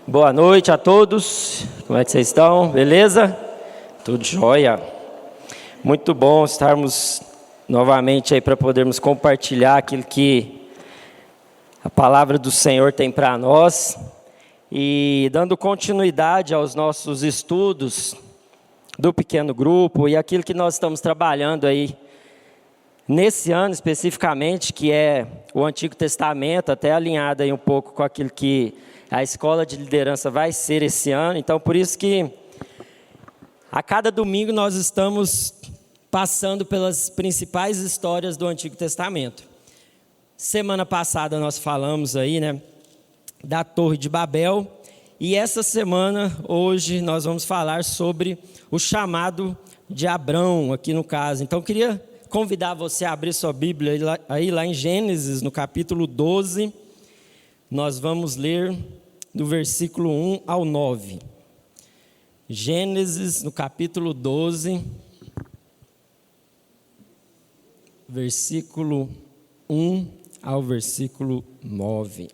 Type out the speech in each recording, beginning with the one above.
Boa noite a todos, como é que vocês estão? Beleza? Tudo jóia? Muito bom estarmos novamente aí para podermos compartilhar aquilo que a palavra do Senhor tem para nós e dando continuidade aos nossos estudos do pequeno grupo e aquilo que nós estamos trabalhando aí nesse ano especificamente, que é o Antigo Testamento, até alinhado aí um pouco com aquilo que a escola de liderança vai ser esse ano. Então, por isso que a cada domingo nós estamos passando pelas principais histórias do Antigo Testamento. Semana passada nós falamos aí, da Torre de Babel. E essa semana, hoje, nós vamos falar sobre o chamado de Abrão, aqui no caso. Então, eu queria convidar você a abrir sua Bíblia aí lá em Gênesis, no capítulo 12. Nós vamos ler do versículo 1 ao 9. Gênesis, no capítulo 12, versículo 1 ao versículo 9.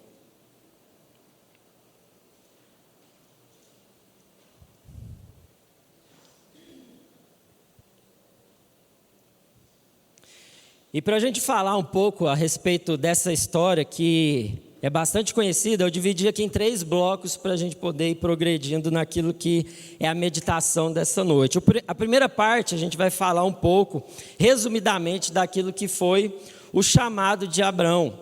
E para a gente falar um pouco a respeito dessa história que é bastante conhecida, eu dividi aqui em 3 blocos para a gente poder ir progredindo naquilo que é a meditação dessa noite. A primeira parte a gente vai falar um pouco, resumidamente, daquilo que foi o chamado de Abrão.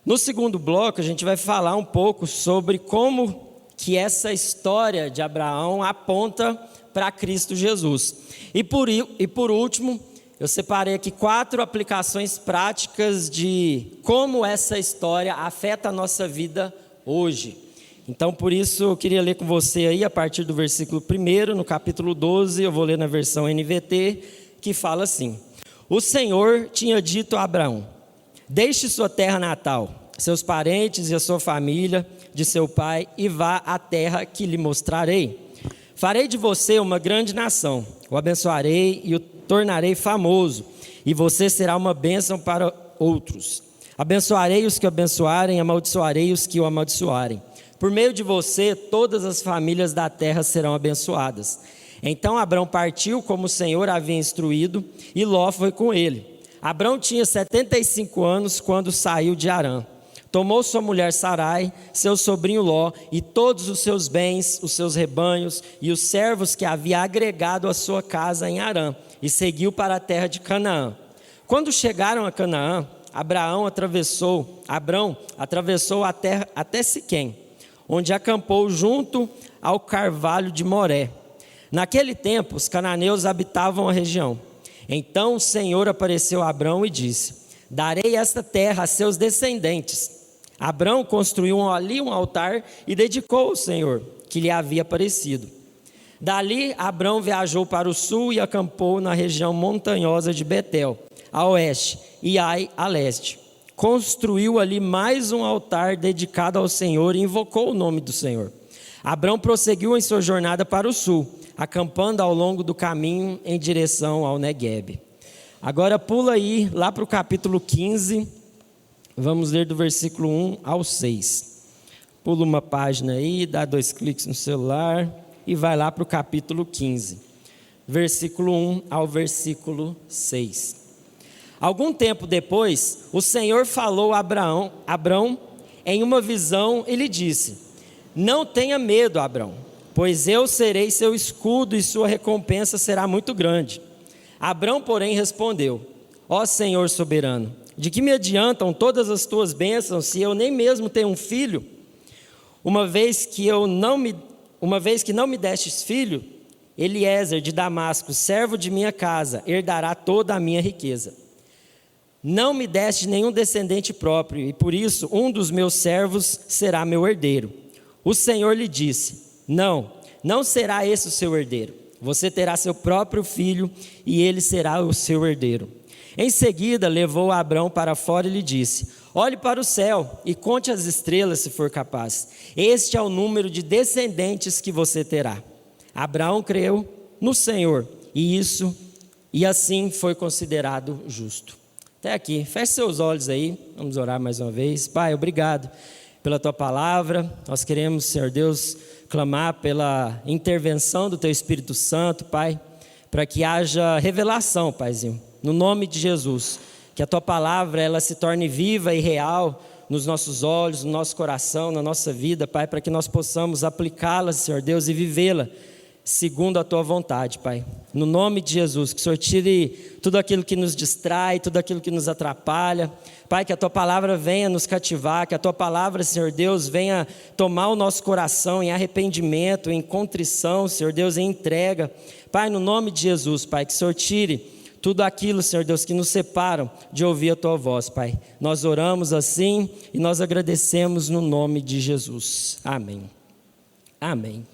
No segundo bloco a gente vai falar um pouco sobre como que essa história de Abraão aponta para Cristo Jesus. E por último, eu separei aqui 4 aplicações práticas de como essa história afeta a nossa vida hoje. Então, por isso, eu queria ler com você aí, a partir do versículo 1, no capítulo 12, eu vou ler na versão NVT, que fala assim: O Senhor tinha dito a Abraão: deixe sua terra natal, seus parentes e a sua família de seu pai, e vá à terra que lhe mostrarei. Farei de você uma grande nação, o abençoarei e o tornarei famoso, e você será uma bênção para outros. Abençoarei os que o abençoarem, amaldiçoarei os que o amaldiçoarem. Por meio de você, todas as famílias da terra serão abençoadas. Então Abrão partiu como o Senhor havia instruído, e Ló foi com ele. Abrão tinha 75 anos quando saiu de Harã. Tomou sua mulher Sarai, seu sobrinho Ló, e todos os seus bens, os seus rebanhos e os servos que havia agregado à sua casa em Harã, e seguiu para a terra de Canaã. Quando chegaram a Canaã, Abrão atravessou a terra até Siquém, onde acampou junto ao carvalho de Moré. Naquele tempo, os cananeus habitavam a região. Então o Senhor apareceu a Abrão e disse: darei esta terra a seus descendentes. Abrão construiu ali um altar e dedicou ao Senhor, que lhe havia aparecido. Dali, Abrão viajou para o sul e acampou na região montanhosa de Betel, a oeste, e Ai, a leste. Construiu ali mais um altar dedicado ao Senhor e invocou o nome do Senhor. Abrão prosseguiu em sua jornada para o sul, acampando ao longo do caminho em direção ao Neguebe. Agora pula aí, lá para o capítulo 15, vamos ler do versículo 1 ao 6. Pula uma página aí, dá 2 cliques no celular e vai lá para o capítulo 15, versículo 1 ao versículo 6. Algum tempo depois, o Senhor falou a Abrão em uma visão e lhe disse: não tenha medo, Abrão, pois eu serei seu escudo e sua recompensa será muito grande. Abrão, porém, respondeu: ó Senhor soberano, de que me adiantam todas as tuas bênçãos se eu nem mesmo tenho um filho? Uma vez que não me destes filho, Eliezer de Damasco, servo de minha casa, herdará toda a minha riqueza. Não me deste nenhum descendente próprio, e por isso um dos meus servos será meu herdeiro. O Senhor lhe disse: não será esse o seu herdeiro. Você terá seu próprio filho, e ele será o seu herdeiro. Em seguida, levou Abrão para fora e lhe disse: olhe para o céu e conte as estrelas, se for capaz. Este é o número de descendentes que você terá. Abraão creu no Senhor, e assim foi considerado justo. Até aqui, feche seus olhos aí, vamos orar mais uma vez. Pai, obrigado pela Tua palavra. Nós queremos, Senhor Deus, clamar pela intervenção do Teu Espírito Santo, Pai, para que haja revelação, Paizinho, no nome de Jesus. Que a Tua palavra, ela se torne viva e real nos nossos olhos, no nosso coração, na nossa vida, Pai, para que nós possamos aplicá-la, Senhor Deus, e vivê-la segundo a Tua vontade, Pai. No nome de Jesus, que o Senhor tire tudo aquilo que nos distrai, tudo aquilo que nos atrapalha. Pai, que a Tua palavra venha nos cativar, que a Tua palavra, Senhor Deus, venha tomar o nosso coração em arrependimento, em contrição, Senhor Deus, em entrega. Pai, no nome de Jesus, Pai, que o Senhor tire tudo aquilo, Senhor Deus, que nos separam de ouvir a Tua voz, Pai. Nós oramos assim e nós agradecemos no nome de Jesus. Amém. Amém.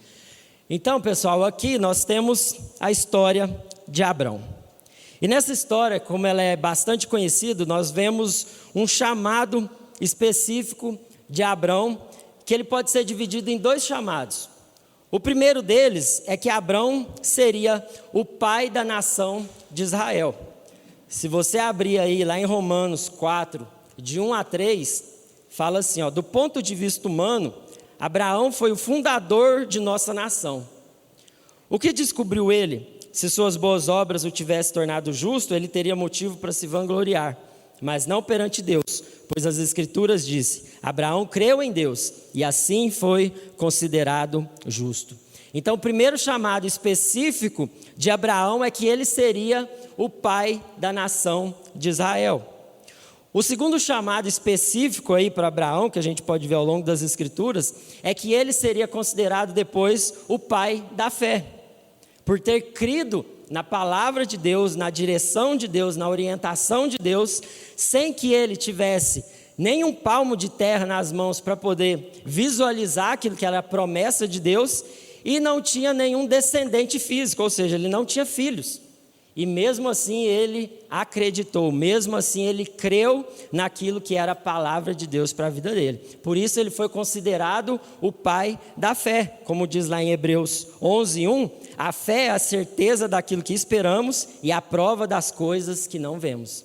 Então, pessoal, aqui nós temos a história de Abrão. E nessa história, como ela é bastante conhecida, nós vemos um chamado específico de Abrão, que ele pode ser dividido em dois chamados. O primeiro deles é que Abrão seria o pai da nação de Israel. Se você abrir aí lá em Romanos 4, de 1 a 3, fala assim, do ponto de vista humano, Abraão foi o fundador de nossa nação. O que descobriu ele? Se suas boas obras o tivessem tornado justo, ele teria motivo para se vangloriar, mas não perante Deus, pois as Escrituras dizem, Abraão creu em Deus, e assim foi considerado justo. Então, o primeiro chamado específico de Abraão é que ele seria o pai da nação de Israel. O segundo chamado específico aí para Abraão, que a gente pode ver ao longo das Escrituras, é que ele seria considerado depois o pai da fé, por ter crido na palavra de Deus, na direção de Deus, na orientação de Deus, sem que ele tivesse nem um palmo de terra nas mãos para poder visualizar aquilo que era a promessa de Deus, e não tinha nenhum descendente físico, ou seja, ele não tinha filhos. E mesmo assim ele acreditou, mesmo assim ele creu naquilo que era a palavra de Deus para a vida dele. Por isso ele foi considerado o pai da fé, como diz lá em Hebreus 11:1, a fé é a certeza daquilo que esperamos e a prova das coisas que não vemos.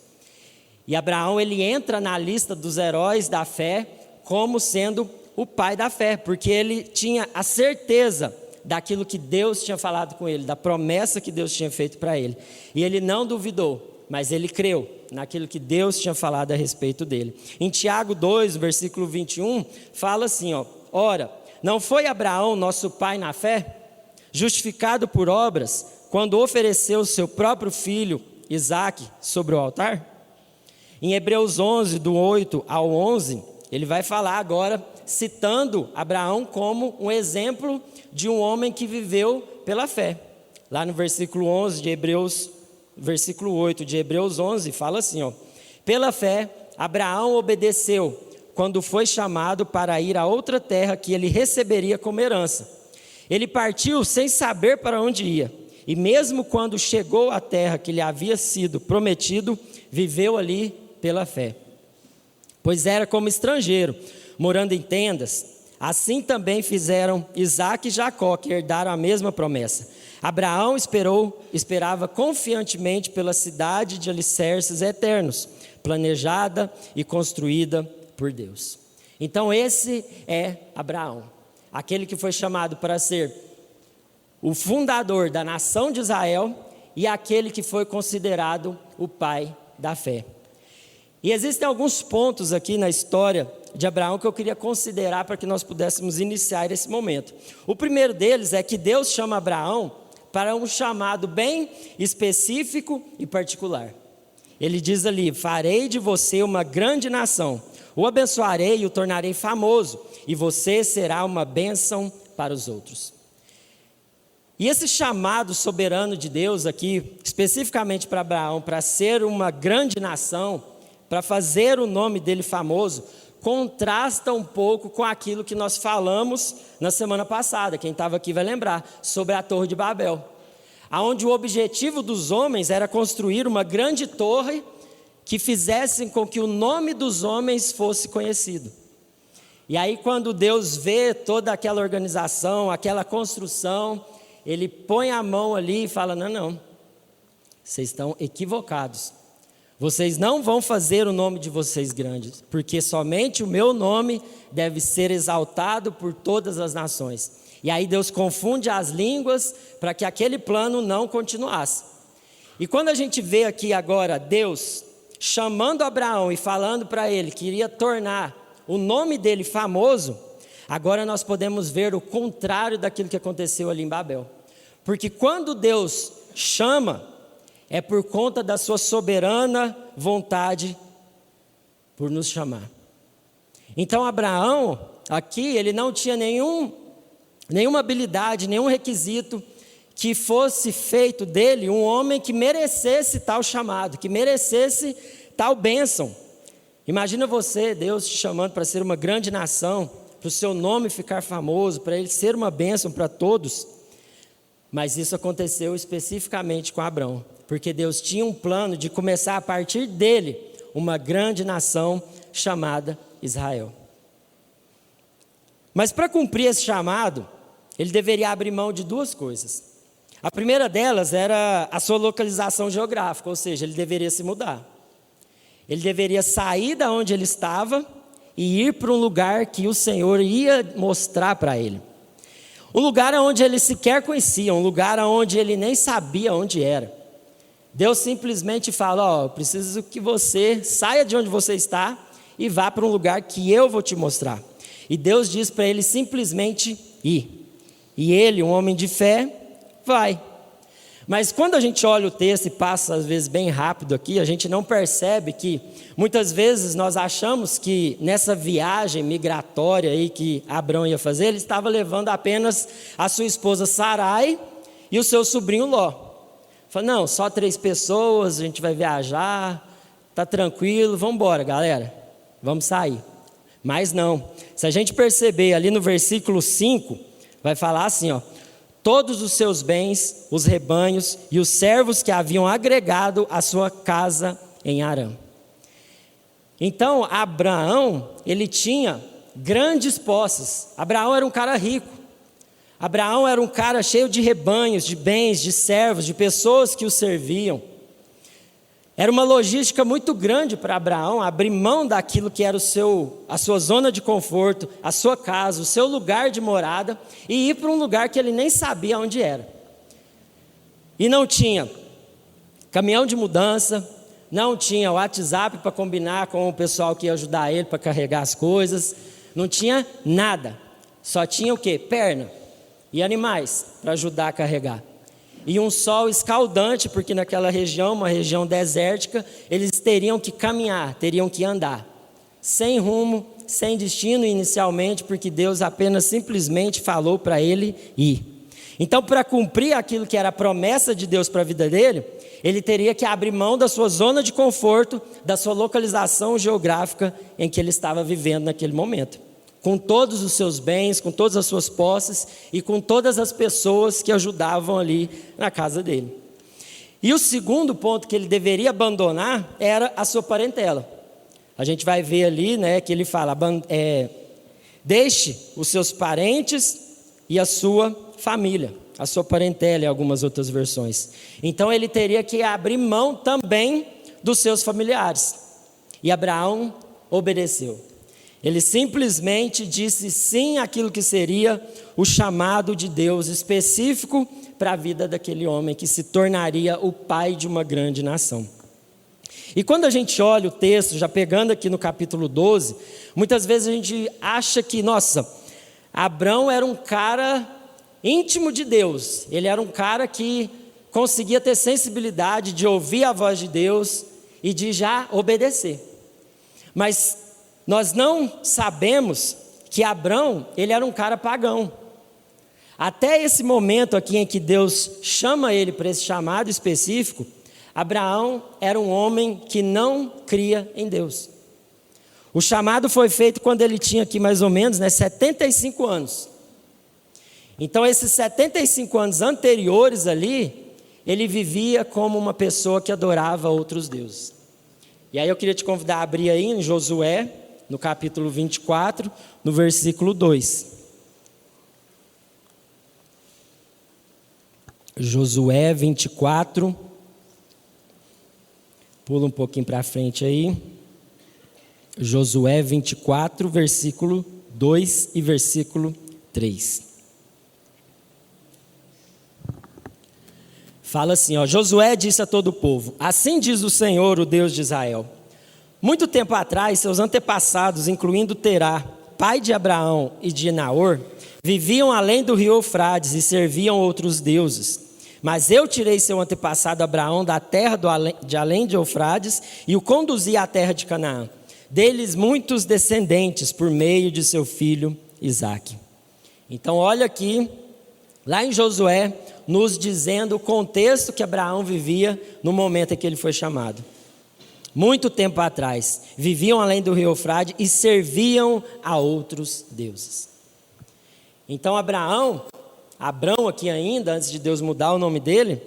E Abraão, ele entra na lista dos heróis da fé como sendo o pai da fé, porque ele tinha a certeza daquilo que Deus tinha falado com ele, da promessa que Deus tinha feito para ele. E ele não duvidou, mas ele creu naquilo que Deus tinha falado a respeito dele. Em Tiago 2, versículo 21, fala assim, ora, não foi Abraão nosso pai na fé, justificado por obras, quando ofereceu o seu próprio filho, Isaque, sobre o altar? Em Hebreus 11, do 8 ao 11, ele vai falar agora, citando Abraão como um exemplo de um homem que viveu pela fé. Lá no versículo 11 de Hebreus, versículo 8 de Hebreus 11, fala assim, pela fé, Abraão obedeceu quando foi chamado para ir a outra terra que ele receberia como herança. Ele partiu sem saber para onde ia, e mesmo quando chegou à terra que lhe havia sido prometido, viveu ali pela fé. Pois era como estrangeiro, morando em tendas. Assim também fizeram Isaque e Jacó, que herdaram a mesma promessa. Abraão esperava confiantemente pela cidade de alicerces eternos, planejada e construída por Deus. Então esse é Abraão, aquele que foi chamado para ser o fundador da nação de Israel e aquele que foi considerado o pai da fé. E existem alguns pontos aqui na história de Abraão que eu queria considerar para que nós pudéssemos iniciar esse momento. O primeiro deles é que Deus chama Abraão para um chamado bem específico e particular. Ele diz ali, farei de você uma grande nação, o abençoarei e o tornarei famoso, e você será uma bênção para os outros. E esse chamado soberano de Deus aqui, especificamente para Abraão, para ser uma grande nação, para fazer o nome dele famoso, contrasta um pouco com aquilo que nós falamos na semana passada. Quem estava aqui vai lembrar, sobre a Torre de Babel, onde o objetivo dos homens era construir uma grande torre que fizesse com que o nome dos homens fosse conhecido. E aí quando Deus vê toda aquela organização, aquela construção, ele põe a mão ali e fala, não, vocês estão equivocados. Vocês não vão fazer o nome de vocês grande, porque somente o meu nome deve ser exaltado por todas as nações. E aí Deus confunde as línguas para que aquele plano não continuasse. E quando a gente vê aqui agora Deus chamando Abraão e falando para ele que iria tornar o nome dele famoso, agora nós podemos ver o contrário daquilo que aconteceu ali em Babel. Porque quando Deus chama, é por conta da sua soberana vontade por nos chamar. Então Abraão, aqui, ele não tinha nenhuma habilidade, nenhum requisito que fosse feito dele um homem que merecesse tal chamado, que merecesse tal bênção. Imagina você, Deus te chamando para ser uma grande nação, para o seu nome ficar famoso, para ele ser uma bênção para todos. Mas isso aconteceu especificamente com Abraão, porque Deus tinha um plano de começar a partir dele uma grande nação chamada Israel. Mas para cumprir esse chamado, ele deveria abrir mão de duas coisas. A primeira delas era a sua localização geográfica, ou seja, ele deveria se mudar. Ele deveria sair da onde ele estava e ir para um lugar que o Senhor ia mostrar para ele. Um lugar onde ele sequer conhecia, um lugar onde ele nem sabia onde era. Deus simplesmente fala, eu preciso que você saia de onde você está e vá para um lugar que eu vou te mostrar. E Deus diz para ele simplesmente ir. E ele, um homem de fé, vai. Mas quando a gente olha o texto e passa às vezes bem rápido aqui, a gente não percebe que muitas vezes nós achamos que nessa viagem migratória aí que Abraão ia fazer, ele estava levando apenas a sua esposa Sarai e o seu sobrinho Ló. Fala, não, só 3 pessoas, a gente vai viajar, tá tranquilo, vamos embora, galera, vamos sair. Mas não, se a gente perceber ali no versículo 5, vai falar assim, todos os seus bens, os rebanhos e os servos que haviam agregado à sua casa em Harã. Então, Abraão, ele tinha grandes posses. Abraão era um cara rico. Abraão era um cara cheio de rebanhos, de bens, de servos, de pessoas que o serviam. Era uma logística muito grande para Abraão abrir mão daquilo que era a sua zona de conforto, a sua casa, o seu lugar de morada e ir para um lugar que ele nem sabia onde era. E não tinha caminhão de mudança, não tinha WhatsApp para combinar com o pessoal que ia ajudar ele para carregar as coisas, não tinha nada, só tinha o quê? Perna e animais para ajudar a carregar. E um sol escaldante, porque naquela região, uma região desértica, eles teriam que caminhar, teriam que andar, sem rumo, sem destino inicialmente, porque Deus apenas simplesmente falou para ele ir. Então, para cumprir aquilo que era a promessa de Deus para a vida dele, ele teria que abrir mão da sua zona de conforto, da sua localização geográfica em que ele estava vivendo naquele momento. Com todos os seus bens, com todas as suas posses e com todas as pessoas que ajudavam ali na casa dele. E o segundo ponto que ele deveria abandonar era a sua parentela. A gente vai ver ali, que ele fala, deixe os seus parentes e a sua família, a sua parentela em algumas outras versões. Então ele teria que abrir mão também dos seus familiares. E Abraão obedeceu. Ele simplesmente disse sim àquilo que seria o chamado de Deus específico para a vida daquele homem que se tornaria o pai de uma grande nação. E quando a gente olha o texto, já pegando aqui no capítulo 12, muitas vezes a gente acha que, Abraão era um cara íntimo de Deus. Ele era um cara que conseguia ter sensibilidade de ouvir a voz de Deus e de já obedecer. Mas nós não sabemos que Abraão, ele era um cara pagão. Até esse momento aqui em que Deus chama ele para esse chamado específico, Abraão era um homem que não cria em Deus. O chamado foi feito quando ele tinha aqui mais ou menos 75 anos. Então esses 75 anos anteriores ali, ele vivia como uma pessoa que adorava outros deuses. E aí eu queria te convidar a abrir aí em Josué, no capítulo 24, no versículo 2. Josué 24, Pula um pouquinho para frente aí. Josué 24, versículo 2 e versículo 3. Fala assim, ó: Josué disse a todo o povo: assim diz o Senhor, o Deus de Israel. Muito tempo atrás, seus antepassados, incluindo Terá, pai de Abraão e de Naor, viviam além do rio Eufrates e serviam outros deuses. Mas eu tirei seu antepassado Abraão da terra de além de Eufrates e o conduzi à terra de Canaã. Deles muitos descendentes por meio de seu filho Isaque. Então olha aqui, lá em Josué, nos dizendo o contexto que Abraão vivia no momento em que ele foi chamado. Muito tempo atrás, viviam além do rio Eufrates e serviam a outros deuses. Então Abrão aqui ainda, antes de Deus mudar o nome dele,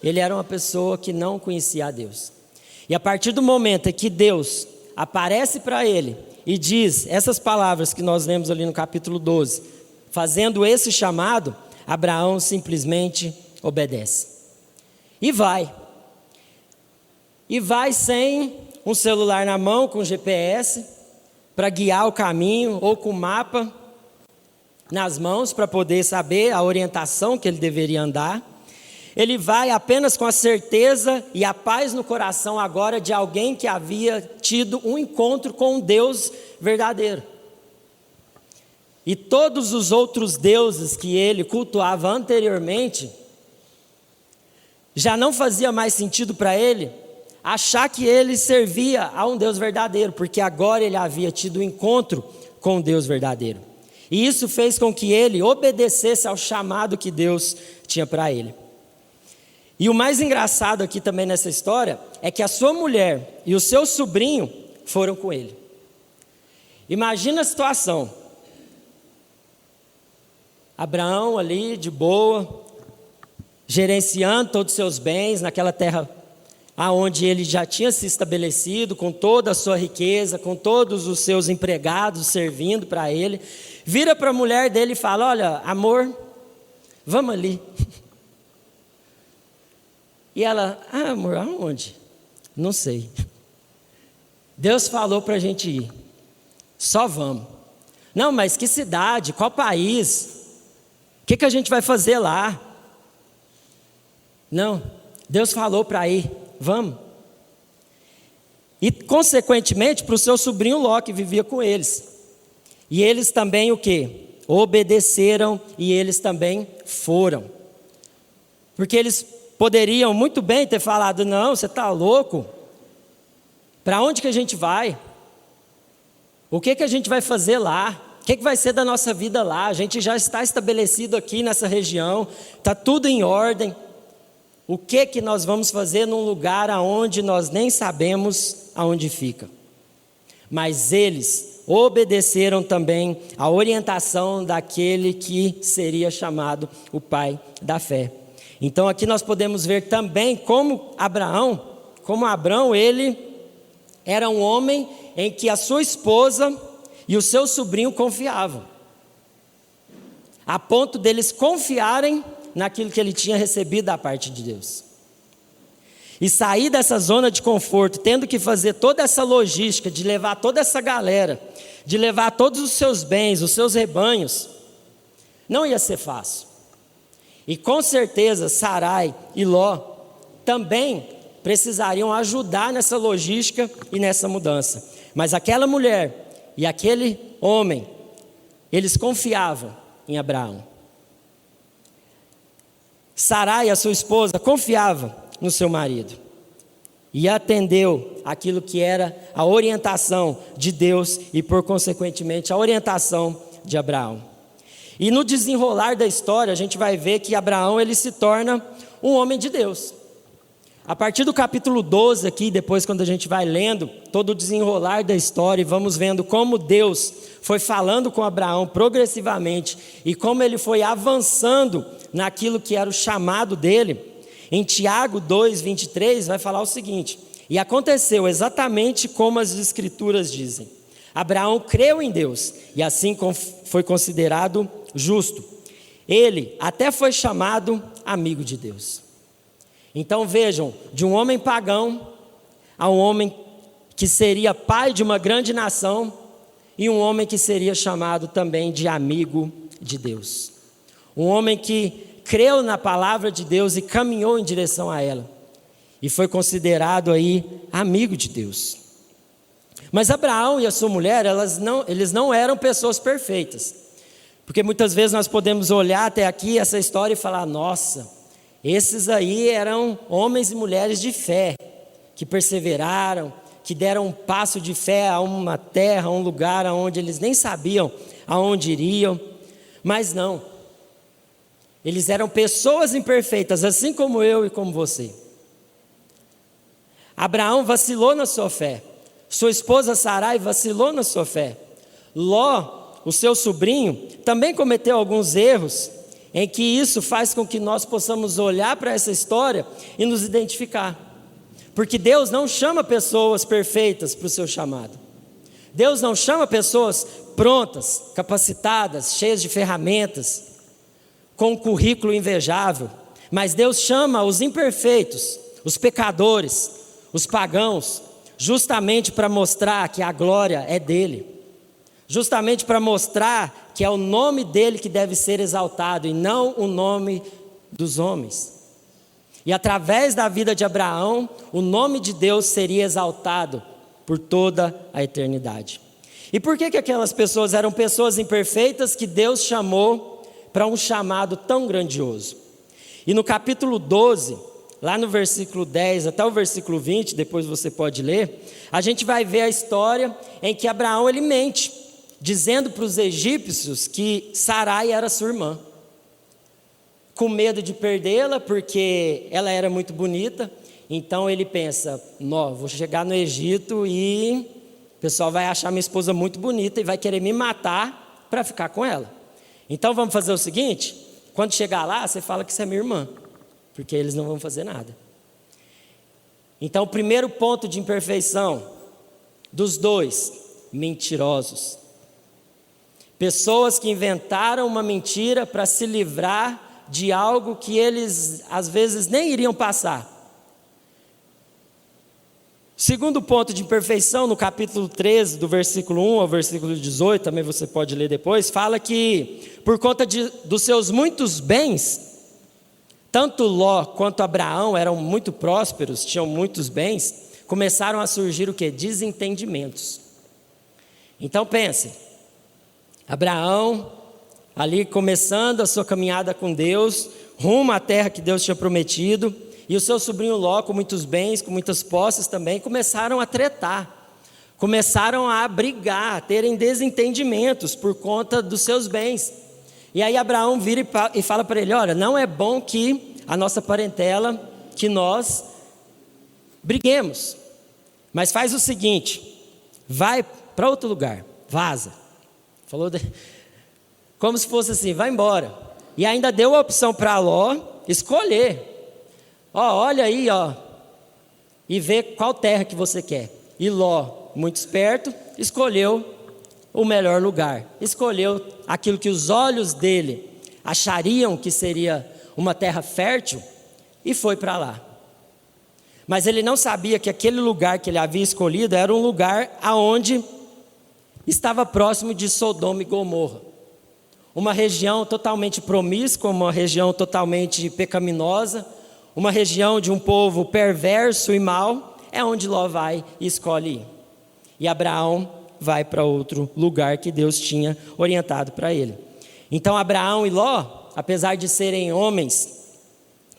ele era uma pessoa que não conhecia a Deus. E a partir do momento em que Deus aparece para ele e diz essas palavras que nós lemos ali no capítulo 12, fazendo esse chamado, Abraão simplesmente obedece. E vai sem um celular na mão, com GPS, para guiar o caminho, ou com mapa nas mãos, para poder saber a orientação que ele deveria andar. Ele vai apenas com a certeza e a paz no coração agora de alguém que havia tido um encontro com um Deus verdadeiro. E todos os outros deuses que ele cultuava anteriormente, já não fazia mais sentido para ele achar que ele servia a um Deus verdadeiro, porque agora ele havia tido um encontro com um Deus verdadeiro. E isso fez com que ele obedecesse ao chamado que Deus tinha para ele. E o mais engraçado aqui também nessa história é que a sua mulher e o seu sobrinho foram com ele. Imagina a situação. Abraão ali de boa, gerenciando todos os seus bens naquela terra aonde ele já tinha se estabelecido, com toda a sua riqueza, com todos os seus empregados servindo para ele, vira para a mulher dele e fala: olha, amor, vamos ali. E ela: ah, amor, aonde? Não sei. Deus falou para a gente ir, só vamos. Não, mas que cidade, qual país? O que a gente vai fazer lá? Não, Deus falou para ir, vamos. E consequentemente para o seu sobrinho Ló, que vivia com eles. E eles também o quê? Obedeceram e eles também foram. Porque eles poderiam muito bem ter falado: não, você está louco? Para onde que a gente vai? O que a gente vai fazer lá? O que vai ser da nossa vida lá? A gente já está estabelecido aqui nessa região, está tudo em ordem. O que nós vamos fazer num lugar aonde nós nem sabemos aonde fica? Mas eles obedeceram também à orientação daquele que seria chamado o pai da fé. Então aqui nós podemos ver também como Abraão, ele era um homem em que a sua esposa e o seu sobrinho confiavam, a ponto deles confiarem naquilo que ele tinha recebido da parte de Deus. E sair dessa zona de conforto, tendo que fazer toda essa logística, de levar toda essa galera, de levar todos os seus bens, os seus rebanhos, não ia ser fácil. E com certeza Sarai e Ló também precisariam ajudar nessa logística e nessa mudança. Mas aquela mulher e aquele homem, eles confiavam em Abraão. Sarai, a sua esposa, confiava no seu marido e atendeu aquilo que era a orientação de Deus e, por consequentemente, a orientação de Abraão. E no desenrolar da história, a gente vai ver que Abraão ele se torna um homem de Deus. A partir do capítulo 12 aqui, depois quando a gente vai lendo todo o desenrolar da história e vamos vendo como Deus foi falando com Abraão progressivamente e como ele foi avançando naquilo que era o chamado dele, em Tiago 2:23 vai falar o seguinte: e aconteceu exatamente como as escrituras dizem. Abraão creu em Deus e assim foi considerado justo. Ele até foi chamado amigo de Deus. Então vejam, de um homem pagão a um homem que seria pai de uma grande nação e um homem que seria chamado também de amigo de Deus. Um homem que creu na palavra de Deus e caminhou em direção a ela. E foi considerado aí amigo de Deus. Mas Abraão e a sua mulher, eles não eram pessoas perfeitas. Porque muitas vezes nós podemos olhar até aqui essa história e falar: nossa, esses aí eram homens e mulheres de fé, que perseveraram, que deram um passo de fé a uma terra, a um lugar onde eles nem sabiam aonde iriam. Mas não, eles eram pessoas imperfeitas, assim como eu e como você. Abraão vacilou na sua fé, sua esposa Sarai vacilou na sua fé. Ló, o seu sobrinho, também cometeu alguns erros, em que isso faz com que nós possamos olhar para essa história e nos identificar. Porque Deus não chama pessoas perfeitas para o seu chamado. Deus não chama pessoas prontas, capacitadas, cheias de ferramentas, com um currículo invejável. Mas Deus chama os imperfeitos, os pecadores, os pagãos, justamente para mostrar que a glória é dele. Justamente para mostrar que é o nome dele que deve ser exaltado e não o nome dos homens. E através da vida de Abraão, o nome de Deus seria exaltado por toda a eternidade. E por que aquelas pessoas eram pessoas imperfeitas que Deus chamou para um chamado tão grandioso? E no capítulo 12, lá no versículo 10 até o versículo 20, depois você pode ler, a gente vai ver a história em que Abraão ele mente, dizendo para os egípcios que Sarai era sua irmã. Com medo de perdê-la, porque ela era muito bonita, então ele pensa: não, vou chegar no Egito e o pessoal vai achar minha esposa muito bonita e vai querer me matar para ficar com ela. Então vamos fazer o seguinte: quando chegar lá, você fala que você é minha irmã, porque eles não vão fazer nada. Então o primeiro ponto de imperfeição dos dois: mentirosos. Pessoas que inventaram uma mentira para se livrar de algo que eles às vezes nem iriam passar. Segundo ponto de imperfeição, no capítulo 13, do versículo 1 ao versículo 18, também você pode ler depois, fala que por conta dos seus muitos bens, tanto Ló quanto Abraão eram muito prósperos, tinham muitos bens, começaram a surgir o quê? Desentendimentos. Então pense, Abraão ali começando a sua caminhada com Deus, rumo à terra que Deus tinha prometido, e o seu sobrinho Ló, com muitos bens, com muitas posses também, começaram a tretar, começaram a brigar, a terem desentendimentos por conta dos seus bens. E aí Abraão vira e fala para ele: olha, não é bom que a nossa parentela, que nós briguemos, mas faz o seguinte, vai para outro lugar, vaza. Falou como se fosse assim, vai embora. E ainda deu a opção para Ló escolher. Olha aí, e vê qual terra que você quer. E Ló, muito esperto, escolheu o melhor lugar. Escolheu aquilo que os olhos dele achariam que seria uma terra fértil e foi para lá. Mas ele não sabia que aquele lugar que ele havia escolhido era um lugar aonde estava próximo de Sodoma e Gomorra. Uma região totalmente promíscua, uma região totalmente pecaminosa, uma região de um povo perverso e mau, é onde Ló vai e escolhe ir. E Abraão vai para outro lugar que Deus tinha orientado para ele. Então Abraão e Ló, apesar de serem homens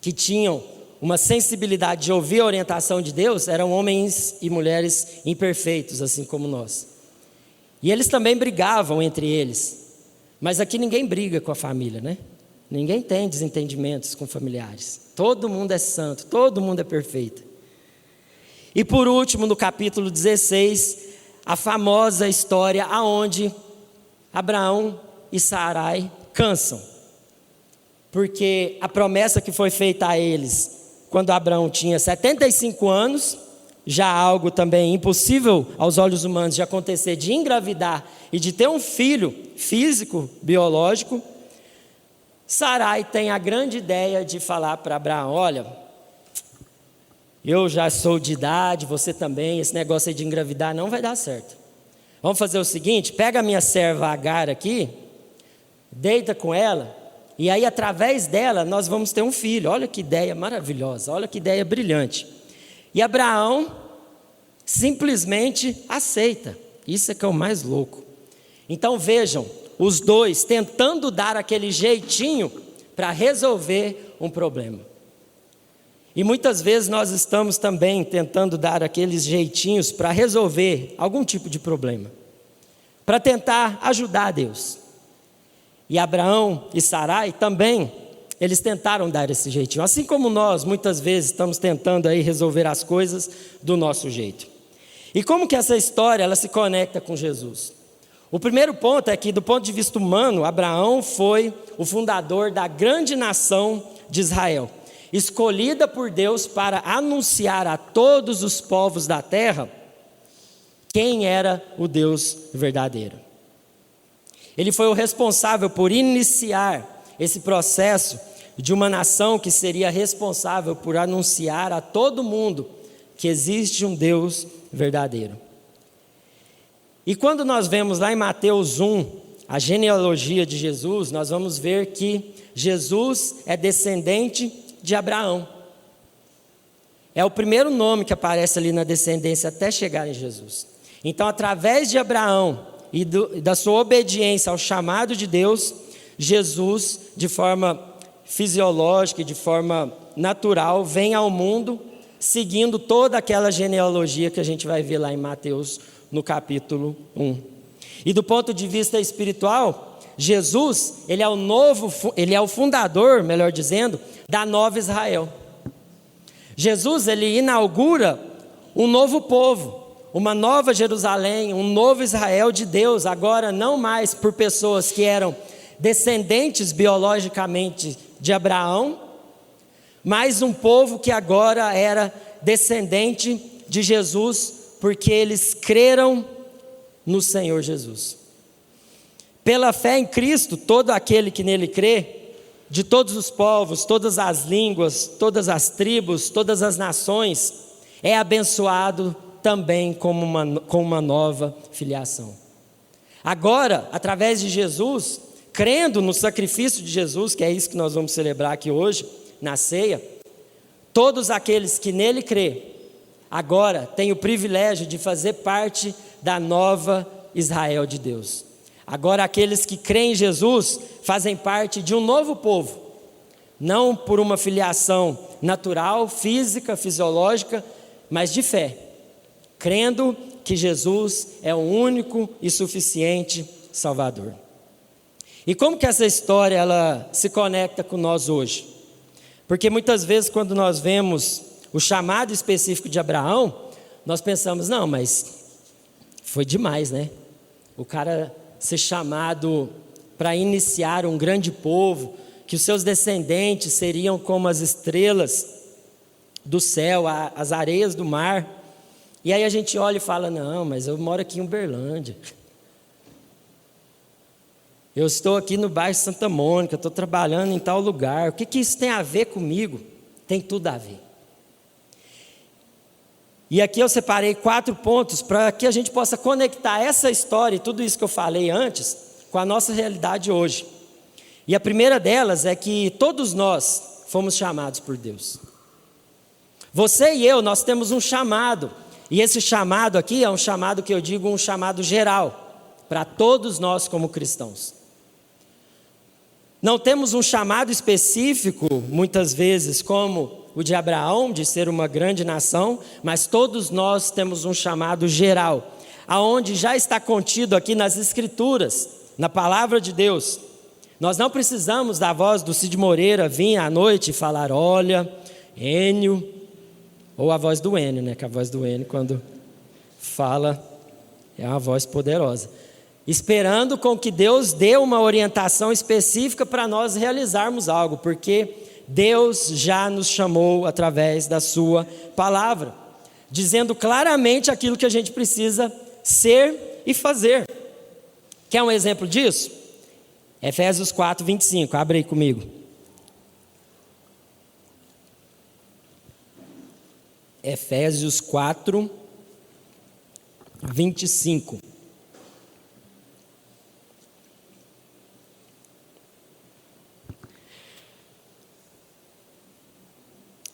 que tinham uma sensibilidade de ouvir a orientação de Deus, eram homens e mulheres imperfeitos, assim como nós. E eles também brigavam entre eles. Mas aqui ninguém briga com a família, né? Ninguém tem desentendimentos com familiares. Todo mundo é santo, todo mundo é perfeito. E por último, no capítulo 16, a famosa história aonde Abraão e Sarai cansam. Porque a promessa que foi feita a eles, quando Abraão tinha 75 anos, já algo também impossível aos olhos humanos de acontecer, de engravidar e de ter um filho físico, biológico, Sarai tem a grande ideia de falar para Abraão: olha, eu já sou de idade, você também, esse negócio aí de engravidar não vai dar certo. Vamos fazer o seguinte, pega a minha serva Agar aqui, deita com ela, e aí através dela nós vamos ter um filho. Olha que ideia maravilhosa, olha que ideia brilhante. E Abraão simplesmente aceita, isso é que é o mais louco. Então vejam, os dois tentando dar aquele jeitinho para resolver um problema. E muitas vezes nós estamos também tentando dar aqueles jeitinhos para resolver algum tipo de problema, para tentar ajudar Deus. E Abraão e Sarai também, eles tentaram dar esse jeitinho, assim como nós muitas vezes estamos tentando aí resolver as coisas do nosso jeito. E como que essa história ela se conecta com Jesus? O primeiro ponto é que, do ponto de vista humano, Abraão foi o fundador da grande nação de Israel, escolhida por Deus para anunciar a todos os povos da terra quem era o Deus verdadeiro. Ele foi o responsável por iniciar esse processo de uma nação que seria responsável por anunciar a todo mundo que existe um Deus verdadeiro. E quando nós vemos lá em Mateus 1, a genealogia de Jesus, nós vamos ver que Jesus é descendente de Abraão. É o primeiro nome que aparece ali na descendência até chegar em Jesus. Então, através de Abraão e da sua obediência ao chamado de Deus, Jesus, de forma fisiológica e de forma natural, vem ao mundo seguindo toda aquela genealogia que a gente vai ver lá em Mateus no capítulo 1. E do ponto de vista espiritual, Jesus, ele é o fundador, melhor dizendo, da nova Israel. Jesus, ele inaugura um novo povo, uma nova Jerusalém, um novo Israel de Deus, agora não mais por pessoas que eram descendentes biologicamente de Abraão, mas um povo que agora era descendente de Jesus, porque eles creram no Senhor Jesus. Pela fé em Cristo, todo aquele que nele crê, de todos os povos, todas as línguas, todas as tribos, todas as nações, é abençoado também com uma nova filiação. Agora, através de Jesus, crendo no sacrifício de Jesus, que é isso que nós vamos celebrar aqui hoje, na ceia, todos aqueles que nele crê, agora têm o privilégio de fazer parte da nova Israel de Deus. Agora aqueles que creem em Jesus fazem parte de um novo povo, não por uma filiação natural, física, fisiológica, mas de fé, crendo que Jesus é o único e suficiente Salvador. E como que essa história ela se conecta com nós hoje? Porque muitas vezes quando nós vemos o chamado específico de Abraão, nós pensamos, não, mas foi demais, né? O cara ser chamado para iniciar um grande povo, que os seus descendentes seriam como as estrelas do céu, as areias do mar. E aí a gente olha e fala, não, mas eu moro aqui em Uberlândia. Eu estou aqui no bairro Santa Mônica, estou trabalhando em tal lugar. O que isso tem a ver comigo? Tem tudo a ver. E aqui eu separei 4 pontos para que a gente possa conectar essa história e tudo isso que eu falei antes com a nossa realidade hoje. E a primeira delas é que todos nós fomos chamados por Deus. Você e eu, nós temos um chamado. E esse chamado aqui é um chamado que eu digo um chamado geral, para todos nós como cristãos. Não temos um chamado específico, muitas vezes, como o de Abraão, de ser uma grande nação, mas todos nós temos um chamado geral, aonde já está contido aqui nas Escrituras, na Palavra de Deus. Nós não precisamos da voz do Cid Moreira vir à noite e falar, olha, Enio, ou a voz do Enio, né? Que a voz do Enio, quando fala, é uma voz poderosa. Esperando com que Deus dê uma orientação específica para nós realizarmos algo, porque Deus já nos chamou através da sua palavra, dizendo claramente aquilo que a gente precisa ser e fazer. Quer um exemplo disso? Efésios 4, 25, abre aí comigo. Efésios 4, 25.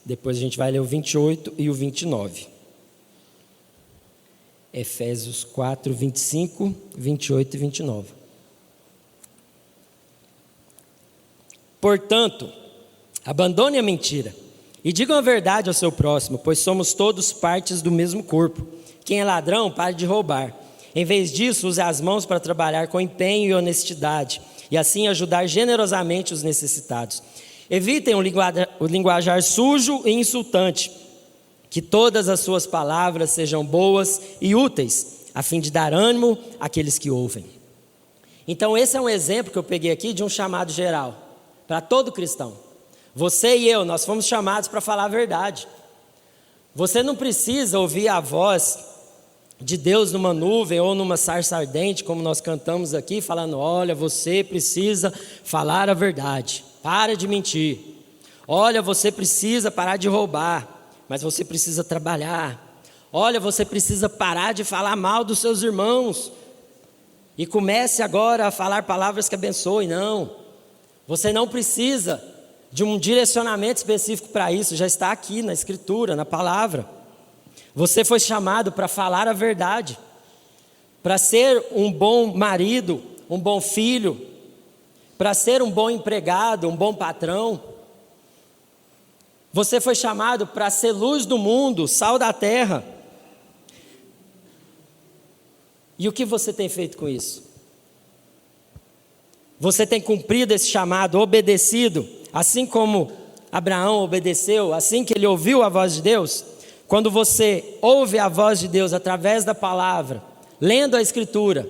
Depois a gente vai ler o 28 e o 29. Efésios 4, 25, 28 e 29. Portanto, abandone a mentira e digam a verdade ao seu próximo, pois somos todos partes do mesmo corpo. Quem é ladrão, pare de roubar. Em vez disso, use as mãos para trabalhar com empenho e honestidade, e assim ajudar generosamente os necessitados. Evitem o linguajar sujo e insultante, que todas as suas palavras sejam boas e úteis, a fim de dar ânimo àqueles que ouvem. Então esse é um exemplo que eu peguei aqui de um chamado geral, para todo cristão. Você e eu, nós fomos chamados para falar a verdade. Você não precisa ouvir a voz de Deus numa nuvem ou numa sarça ardente, como nós cantamos aqui, falando: olha, você precisa falar a verdade, para de mentir. Olha, você precisa parar de roubar, mas você precisa trabalhar. Olha, você precisa parar de falar mal dos seus irmãos e comece agora a falar palavras que abençoem. Não, você não precisa de um direcionamento específico para isso, já está aqui na Escritura, na palavra. Você foi chamado para falar a verdade, para ser um bom marido, um bom filho, para ser um bom empregado, um bom patrão. Você foi chamado para ser luz do mundo, sal da terra. E o que você tem feito com isso? Você tem cumprido esse chamado, obedecido, assim como Abraão obedeceu, assim que ele ouviu a voz de Deus? Quando você ouve a voz de Deus através da palavra, lendo a Escritura,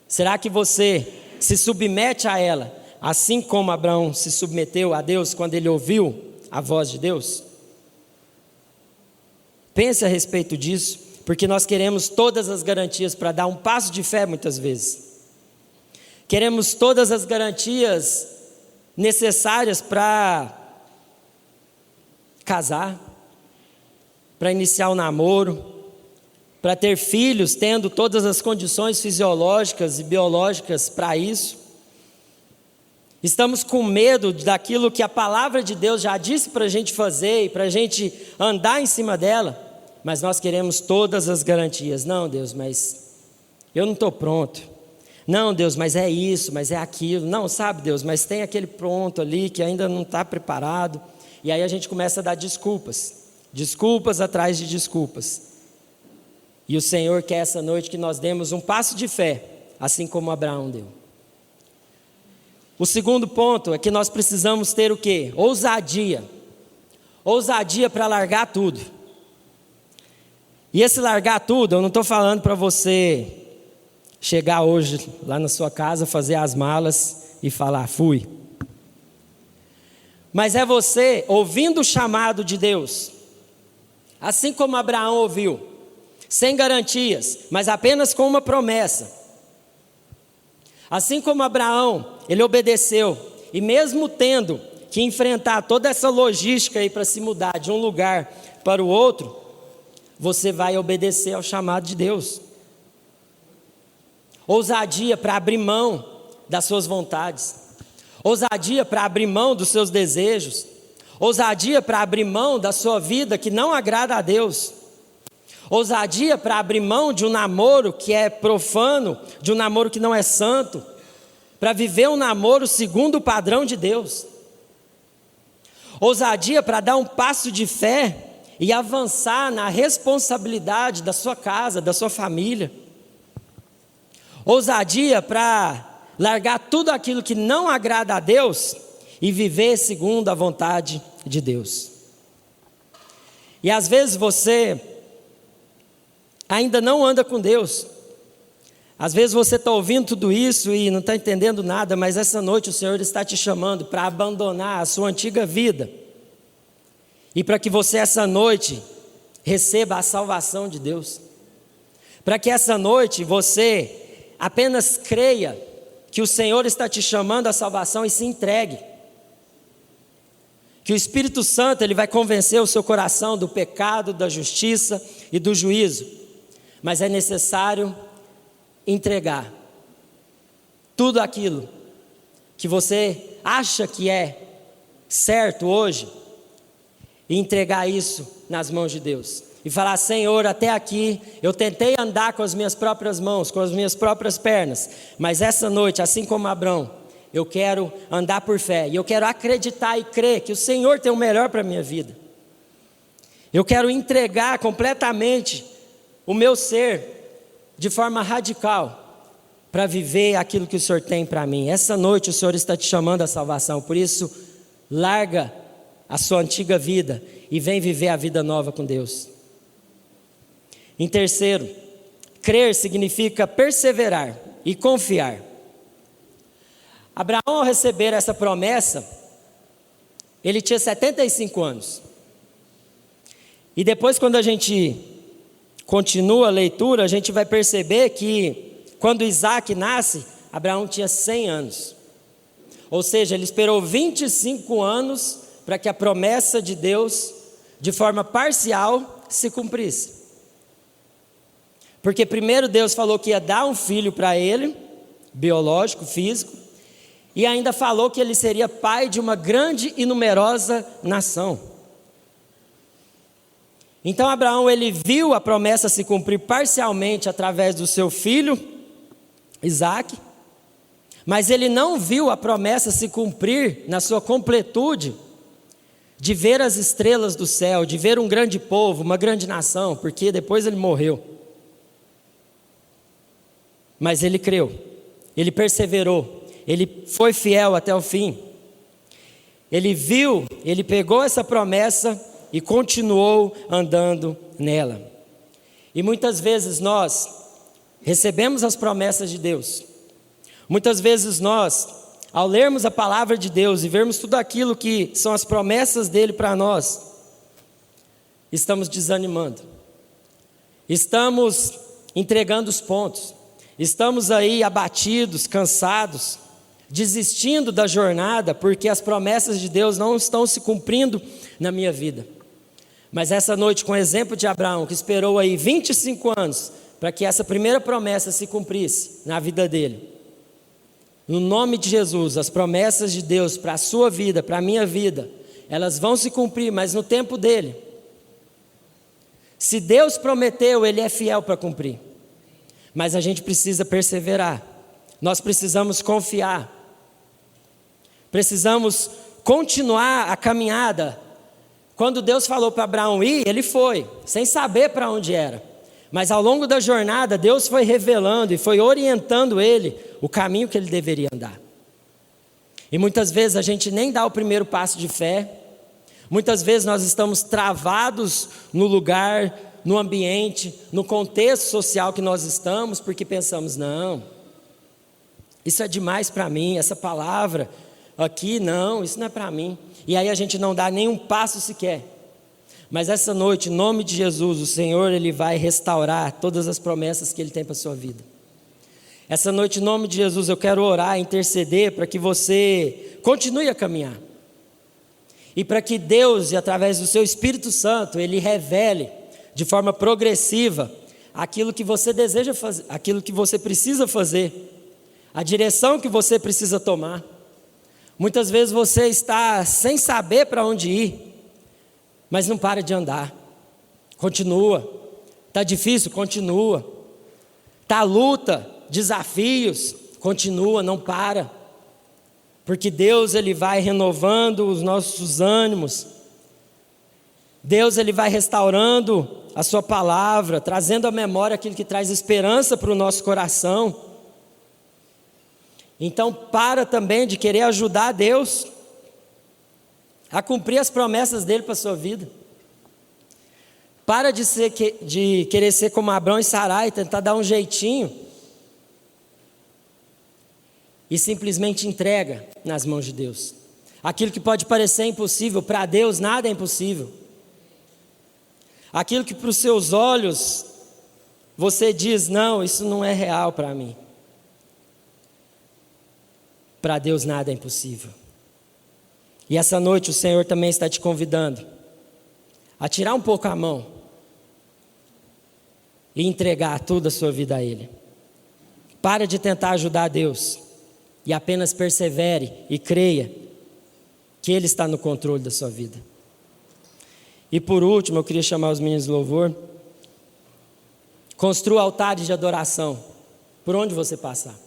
será que você se submete a ela, assim como Abraão se submeteu a Deus quando ele ouviu a voz de Deus? Pense a respeito disso, porque nós queremos todas as garantias para dar um passo de fé muitas vezes. Queremos todas as garantias necessárias para casar, para iniciar o namoro, para ter filhos, tendo todas as condições fisiológicas e biológicas para isso. Estamos com medo daquilo que a palavra de Deus já disse para a gente fazer e para a gente andar em cima dela, mas nós queremos todas as garantias. Não, Deus, mas eu não estou pronto. Não, Deus, mas é isso, mas é aquilo. Não, sabe, Deus, mas tem aquele pronto ali que ainda não está preparado. E aí a gente começa a dar desculpas, desculpas atrás de desculpas. E o Senhor quer essa noite que nós demos um passo de fé, assim como Abraão deu. O segundo ponto é que nós precisamos ter o quê? Ousadia. Ousadia para largar tudo. E esse largar tudo, eu não estou falando para você chegar hoje lá na sua casa, fazer as malas e falar: fui. Mas é você ouvindo o chamado de Deus, assim como Abraão ouviu, sem garantias, mas apenas com uma promessa. Assim como Abraão, ele obedeceu, e mesmo tendo que enfrentar toda essa logística aí para se mudar de um lugar para o outro, você vai obedecer ao chamado de Deus. Ousadia para abrir mão das suas vontades, ousadia para abrir mão dos seus desejos, ousadia para abrir mão da sua vida que não agrada a Deus, ousadia para abrir mão de um namoro que é profano, de um namoro que não é santo, para viver um namoro segundo o padrão de Deus, ousadia para dar um passo de fé e avançar na responsabilidade da sua casa, da sua família, ousadia para largar tudo aquilo que não agrada a Deus e viver segundo a vontade de Deus. E às vezes você ainda não anda com Deus, às vezes você está ouvindo tudo isso e não está entendendo nada, mas essa noite o Senhor está te chamando para abandonar a sua antiga vida e para que você essa noite receba a salvação de Deus, para que essa noite você apenas creia que o Senhor está te chamando à salvação e se entregue. que o Espírito Santo ele vai convencer o seu coração do pecado, da justiça e do juízo, mas é necessário entregar tudo aquilo que você acha que é certo hoje e entregar isso nas mãos de Deus e falar: Senhor, até aqui eu tentei andar com as minhas próprias mãos, com as minhas próprias pernas, mas essa noite, assim como Abraão, eu quero andar por fé, e eu quero acreditar e crer que o Senhor tem o melhor para a minha vida. Eu quero entregar completamente o meu ser, de forma radical, para viver aquilo que o Senhor tem para mim. Essa noite o Senhor está te chamando à salvação, por isso, larga a sua antiga vida e vem viver a vida nova com Deus. Em terceiro, crer significa perseverar e confiar. Abraão, ao receber essa promessa, ele tinha 75 anos. E depois, quando a gente continua a leitura, a gente vai perceber que quando Isaac nasce, Abraão tinha 100 anos. Ou seja, ele esperou 25 anos para que a promessa de Deus, de forma parcial, se cumprisse. Porque primeiro Deus falou que ia dar um filho para ele, biológico, físico, e ainda falou que ele seria pai de uma grande e numerosa nação. Então Abraão, ele viu a promessa se cumprir parcialmente através do seu filho, Isaac, mas ele não viu a promessa se cumprir na sua completude, de ver as estrelas do céu, de ver um grande povo, uma grande nação, porque depois ele morreu. Mas ele creu, ele perseverou, ele foi fiel até o fim. Ele viu, ele pegou essa promessa e continuou andando nela. E muitas vezes nós recebemos as promessas de Deus. Muitas vezes nós, ao lermos a palavra de Deus e vermos tudo aquilo que são as promessas dele para nós, estamos desanimando. Estamos entregando os pontos. Estamos aí abatidos, cansados, desistindo da jornada, porque as promessas de Deus não estão se cumprindo na minha vida. Mas essa noite, com o exemplo de Abraão, que esperou aí 25 anos, para que essa primeira promessa se cumprisse na vida dele. No nome de Jesus, as promessas de Deus para a sua vida, para a minha vida, elas vão se cumprir, mas no tempo dele. Se Deus prometeu, Ele é fiel para cumprir. Mas a gente precisa perseverar, nós precisamos confiar. Precisamos continuar a caminhada. Quando Deus falou para Abraão ir, ele foi, sem saber para onde era. Mas ao longo da jornada, Deus foi revelando e foi orientando ele o caminho que ele deveria andar. E muitas vezes a gente nem dá o primeiro passo de fé. Muitas vezes nós estamos travados no lugar, no ambiente, no contexto social que nós estamos, porque pensamos: não, isso é demais para mim, essa palavra aqui, não, isso não é para mim. E aí a gente não dá nenhum passo sequer. Mas essa noite, em nome de Jesus, o Senhor, Ele vai restaurar todas as promessas que Ele tem para a sua vida. Essa noite, em nome de Jesus, eu quero orar, interceder para que você continue a caminhar. E para que Deus, e através do seu Espírito Santo, Ele revele de forma progressiva aquilo que você deseja fazer, aquilo que você precisa fazer, a direção que você precisa tomar. Muitas vezes você está sem saber para onde ir, mas não para de andar. Continua. Está difícil? Continua. Está luta, desafios? Continua, não para. Porque Deus, Ele vai renovando os nossos ânimos. Deus, Ele vai restaurando a sua palavra, trazendo à memória aquilo que traz esperança para o nosso coração. Então para também de querer ajudar Deus a cumprir as promessas dele para a sua vida. Para de querer ser como Abrão e Sarai, tentar dar um jeitinho. E simplesmente entrega nas mãos de Deus. Aquilo que pode parecer impossível, para Deus nada é impossível. Aquilo que para os seus olhos você diz: não, isso não é real para mim. Para Deus nada é impossível. E essa noite o Senhor também está te convidando a tirar um pouco a mão e entregar toda a sua vida a Ele. Para de tentar ajudar Deus e apenas persevere e creia que Ele está no controle da sua vida. E por último, eu queria chamar os meninos do louvor. Construa altares de adoração por onde você passar.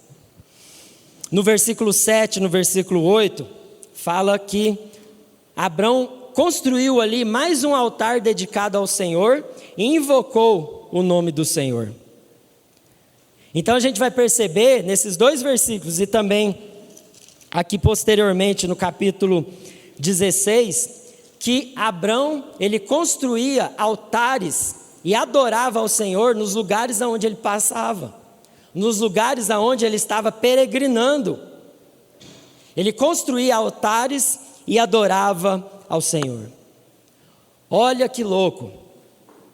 No versículo 7, no versículo 8, fala que Abrão construiu ali mais um altar dedicado ao Senhor e invocou o nome do Senhor. Então a gente vai perceber nesses dois versículos e também aqui posteriormente no capítulo 16, que Abrão, ele construía altares e adorava ao Senhor nos lugares aonde ele passava, nos lugares aonde ele estava peregrinando. Ele construía altares e adorava ao Senhor. Olha que louco!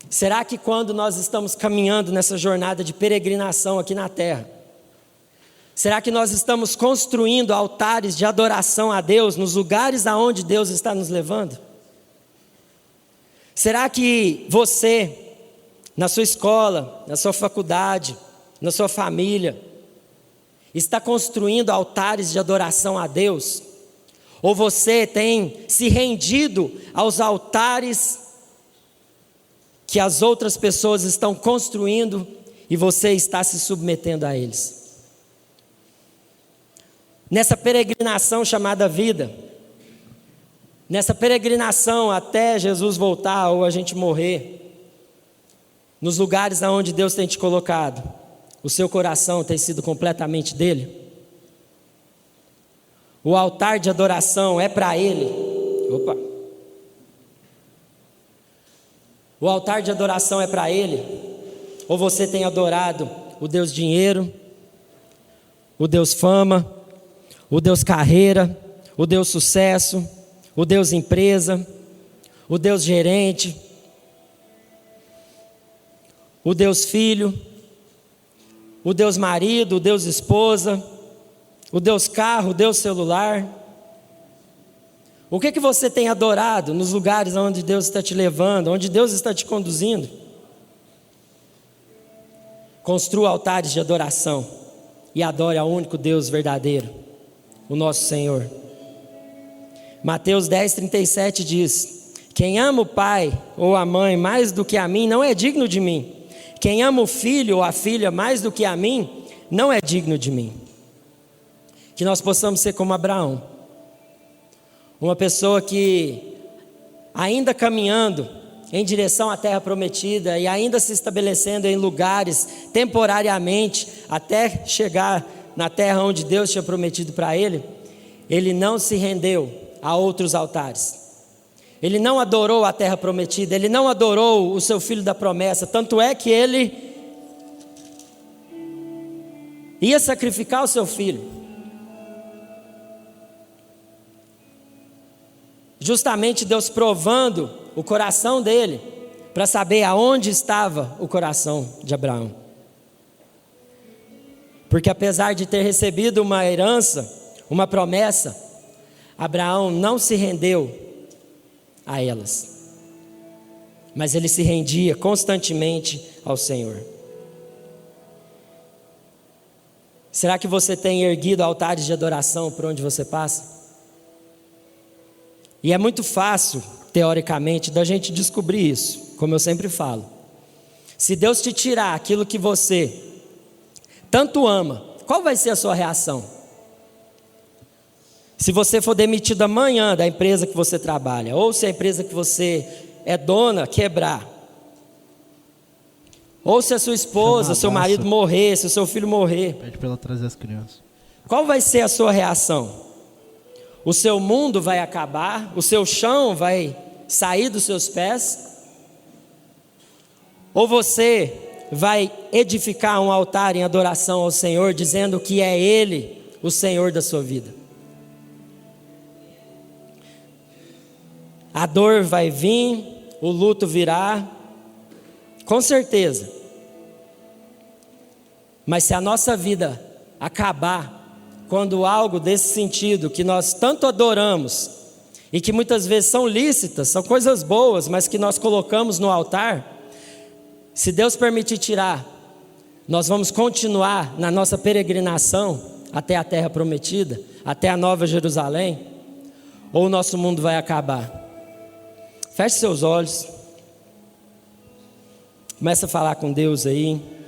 Será que quando nós estamos caminhando nessa jornada de peregrinação aqui na terra, será que nós estamos construindo altares de adoração a Deus nos lugares aonde Deus está nos levando? Será que você, na sua escola, na sua faculdade, na sua família, está construindo altares de adoração a Deus? Ou você tem se rendido aos altares que as outras pessoas estão construindo e você está se submetendo a eles? Nessa peregrinação chamada vida, nessa peregrinação até Jesus voltar ou a gente morrer, nos lugares aonde Deus tem te colocado, o seu coração tem sido completamente dele? O altar de adoração é para Ele? Opa! O altar de adoração é para Ele? Ou você tem adorado o Deus dinheiro, o Deus fama, o Deus carreira, o Deus sucesso, o Deus empresa, o Deus gerente, o Deus filho, o Deus marido, o Deus esposa, o Deus carro, o Deus celular? O que você tem adorado nos lugares onde Deus está te levando, onde Deus está te conduzindo? Construa altares de adoração e adore ao único Deus verdadeiro, o nosso Senhor. Mateus 10:37 diz: quem ama o pai ou a mãe mais do que a mim não é digno de mim. Quem ama o filho ou a filha mais do que a mim não é digno de mim. Que nós possamos ser como Abraão, uma pessoa que ainda caminhando em direção à terra prometida e ainda se estabelecendo em lugares temporariamente até chegar na terra onde Deus tinha prometido para ele, ele não se rendeu a outros altares. Ele não adorou a terra prometida, ele não adorou o seu filho da promessa, tanto é que ele ia sacrificar o seu filho. Justamente Deus provando o coração dele, para saber aonde estava o coração de Abraão. Porque apesar de ter recebido uma herança, uma promessa, Abraão não se rendeu a elas, mas ele se rendia constantemente ao Senhor. Será que você tem erguido altares de adoração por onde você passa? E é muito fácil, teoricamente, da gente descobrir isso, como eu sempre falo. Se Deus te tirar aquilo que você tanto ama, qual vai ser a sua reação? Se você for demitido amanhã da empresa que você trabalha, ou se a empresa que você é dona quebrar, ou se a sua esposa, seu marido morrer, se o seu filho morrer, pede para ela trazer as crianças. Qual vai ser a sua reação? O seu mundo vai acabar? O seu chão vai sair dos seus pés? Ou você vai edificar um altar em adoração ao Senhor, dizendo que é Ele o Senhor da sua vida? A dor vai vir, o luto virá, com certeza. Mas se a nossa vida acabar, quando algo desse sentido que nós tanto adoramos, e que muitas vezes são lícitas, são coisas boas, mas que nós colocamos no altar, se Deus permitir tirar, nós vamos continuar na nossa peregrinação até a terra prometida, até a Nova Jerusalém, ou o nosso mundo vai acabar? Feche seus olhos, começa a falar com Deus aí.